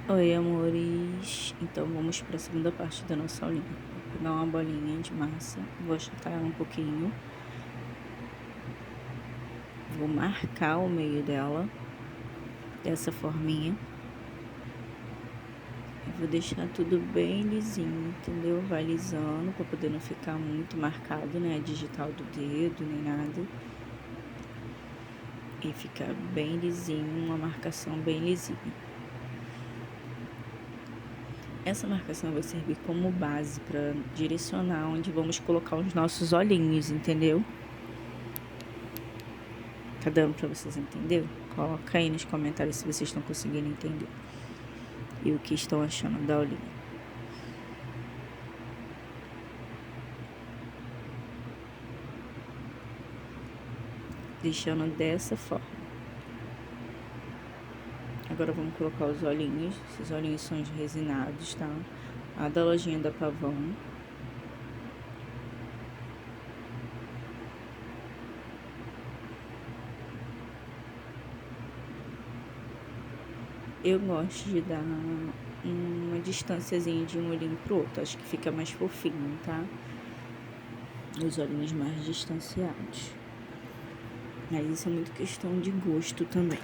Oi, amores. Então vamos para a segunda parte da nossa aulinha. Vou pegar uma bolinha de massa, vou achatar ela um pouquinho, vou marcar o meio dela dessa forminha e vou deixar tudo bem lisinho, entendeu? Vai lisando para poder não ficar muito marcado, né? A digital do dedo nem nada. E ficar bem lisinho, uma marcação bem lisinha. Essa marcação vai servir como base para direcionar onde vamos colocar os nossos olhinhos, entendeu? Tá dando pra vocês entenderem? Coloca aí nos comentários se vocês estão conseguindo entender. E o que estão achando da aulinha. Deixando dessa forma. Agora vamos colocar os olhinhos. Esses olhinhos são os resinados, tá? A da lojinha da Pavão. Eu gosto de dar uma distânciazinha de um olhinho pro outro. Acho que fica mais fofinho, tá? Os olhinhos mais distanciados. Mas isso é muito questão de gosto também.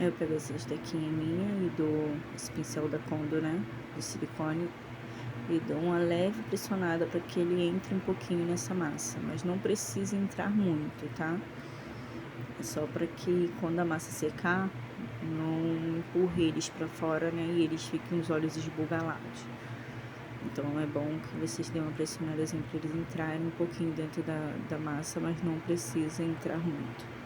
Eu pego essa estaquinha minha e dou esse pincel da Condo, né? De silicone. E dou uma leve pressionada para que ele entre um pouquinho nessa massa. Mas não precisa entrar muito, tá? É só para que quando a massa secar, não empurre eles para fora, né? E eles fiquem os olhos esbugalados. Então é bom que vocês dêem uma pressionadazinha para eles entrarem um pouquinho dentro da massa, mas não precisa entrar muito.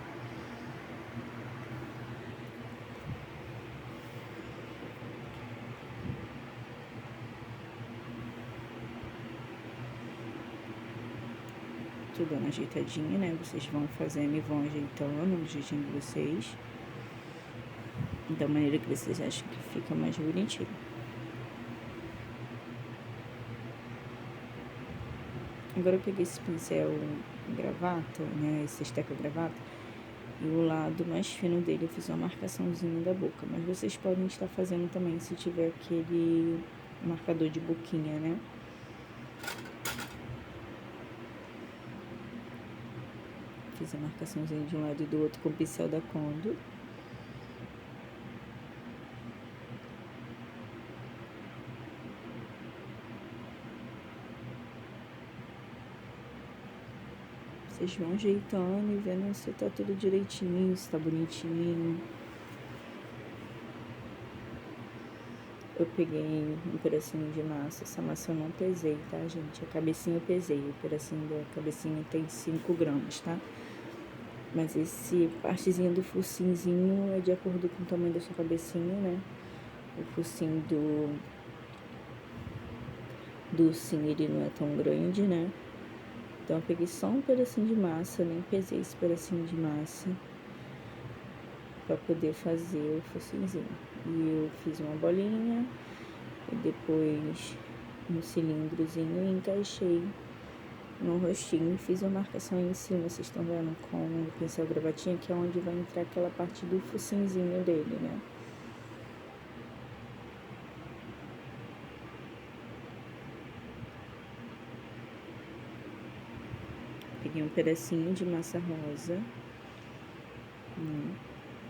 Tô dando uma ajeitadinha, né? Vocês vão fazendo e vão ajeitando do jeitinho de vocês. Da maneira que vocês acham que fica mais bonitinho. Agora eu peguei esse pincel gravata, né? Esse esteca gravata. E o lado mais fino dele eu fiz uma marcaçãozinha da boca. Mas vocês podem estar fazendo também se tiver aquele marcador de boquinha, né? Fiz a marcaçãozinha de um lado e do outro com o pincel da Condo. Vocês vão ajeitando e vendo se tá tudo direitinho, se tá bonitinho. Eu peguei um pedacinho de massa. Essa massa eu não pesei, tá, gente? A cabecinha eu pesei. O pedacinho da cabecinha tem 5 gramas, tá? Mas esse partezinho do focinzinho é de acordo com o tamanho da sua cabecinha, né? O focinho do ursinho, ele não é tão grande, né? Então eu peguei só um pedacinho de massa, nem pesei esse pedacinho de massa pra poder fazer o focinzinho. E eu fiz uma bolinha e depois um cilindrozinho e encaixei no rostinho e fiz uma marcação aí em cima, vocês estão vendo, com o pincel gravatinha, que é onde vai entrar aquela parte do focinzinho dele, né? Peguei um pedacinho de massa rosa,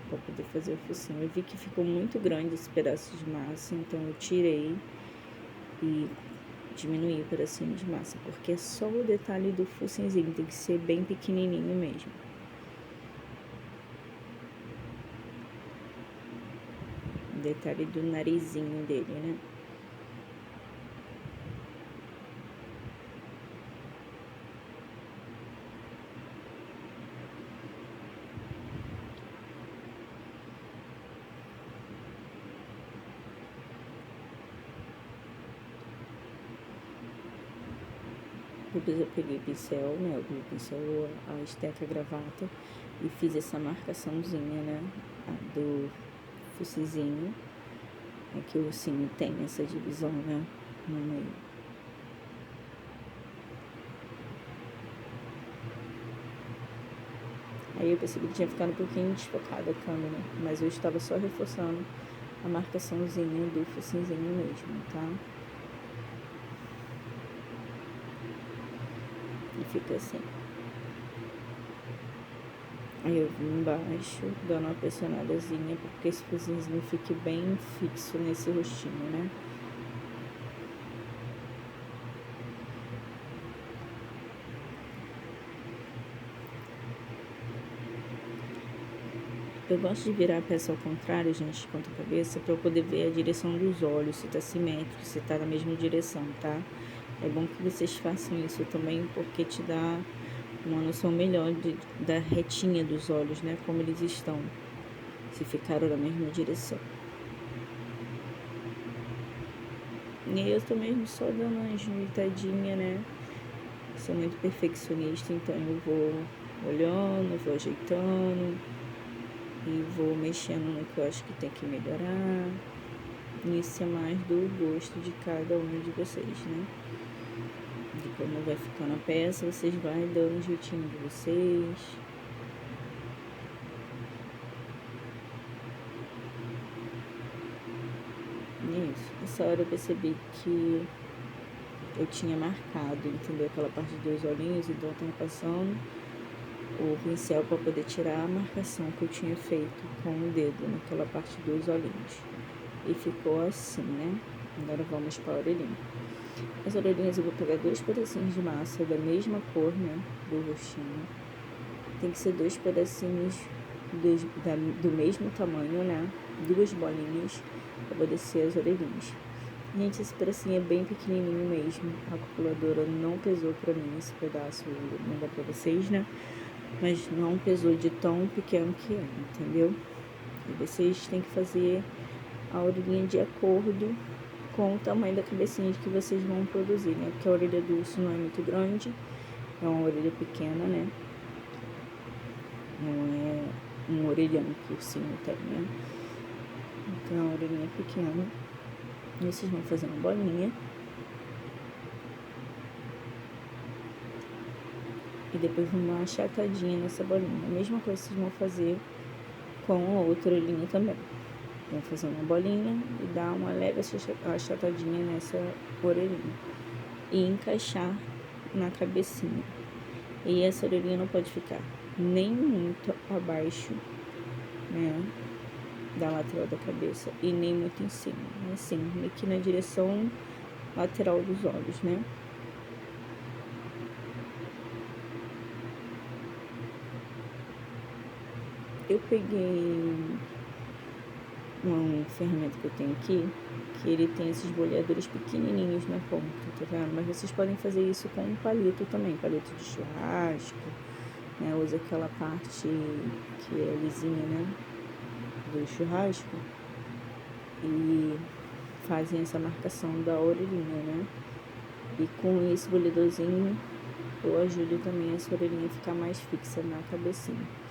pra poder fazer o focinho. Eu vi que ficou muito grande esse pedaço de massa, então eu tirei e diminuí o pedacinho de massa, porque é só o detalhe do focinzinho, tem que ser bem pequenininho mesmo. O detalhe do narizinho dele, né? Depois eu peguei pincel, né? O pincel, a esteca gravata e fiz essa marcaçãozinha, né? Do focinzinho. É que o ursinho tem essa divisão, né? No meio. Aí eu percebi que tinha ficado um pouquinho desfocada a câmera, mas eu estava só reforçando a marcaçãozinha do focinzinho mesmo, tá? E fica assim. Aí eu vim embaixo, dando uma pressionadazinha, porque esse focinzinho fique bem fixo nesse rostinho, né? Eu gosto de virar a peça ao contrário, gente, quanto a cabeça, pra eu poder ver a direção dos olhos, se tá simétrico, se tá na mesma direção, tá? É bom que vocês façam isso também, porque te dá uma noção melhor da retinha dos olhos, né? Como eles estão, se ficaram na mesma direção. E aí eu tô mesmo só dando uma ajeitadinha, né? Sou muito perfeccionista, então eu vou olhando, vou ajeitando e vou mexendo no que eu acho que tem que melhorar. Isso é mais do gosto de cada um de vocês, né? De como vai ficando a peça, vocês vão dando um jeitinho de vocês. Isso. Essa hora eu percebi que eu tinha marcado, entendeu? Aquela parte dos olhinhos, então eu tava passando o pincel para poder tirar a marcação que eu tinha feito com o dedo naquela parte dos olhinhos. E ficou assim, né? Agora vamos para a orelhinha. As orelhinhas eu vou pegar 2 pedacinhos de massa da mesma cor, né? Do rostinho. Tem que ser 2 pedacinhos do mesmo tamanho, né? 2 bolinhas para poder ser as orelhinhas. Gente, esse pedacinho é bem pequenininho mesmo. A calculadora não pesou pra mim esse pedaço, vou mandar pra vocês, né? Mas não pesou de tão pequeno que é, entendeu? E vocês têm que fazer a orelhinha de acordo com o tamanho da cabecinha que vocês vão produzir, né? Porque a orelha do urso não é muito grande, é uma orelha pequena, né? Não é um orelhão que o ursinho tem, né? Então, a orelhinha é pequena. E vocês vão fazer uma bolinha. E depois vão dar uma achatadinha nessa bolinha. A mesma coisa vocês vão fazer com a outra orelhinha também. Vão fazer uma bolinha e dar uma leve achatadinha nessa orelhinha. E encaixar na cabecinha. E essa orelhinha não pode ficar nem muito abaixo, né? Da lateral da cabeça e nem muito em cima, assim, aqui na direção lateral dos olhos, né? Eu peguei uma ferramenta que eu tenho aqui, que ele tem esses boleadores pequenininhos na ponta, tá vendo? Mas vocês podem fazer isso com um palito também, palito de churrasco, né? Usa aquela parte que é lisinha, né? Do churrasco. E fazem essa marcação da orelhinha, né? E com esse boleadorzinho eu ajudo também essa orelhinha a ficar mais fixa na cabecinha.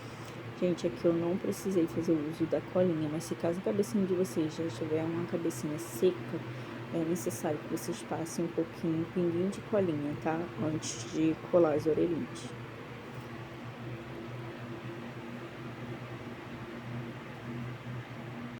Gente, aqui eu não precisei fazer o uso da colinha, mas se caso a cabecinha de vocês já tiver uma cabecinha seca, é necessário que vocês passem um pouquinho, um pinguinho de colinha, tá? Antes de colar as orelhinhas.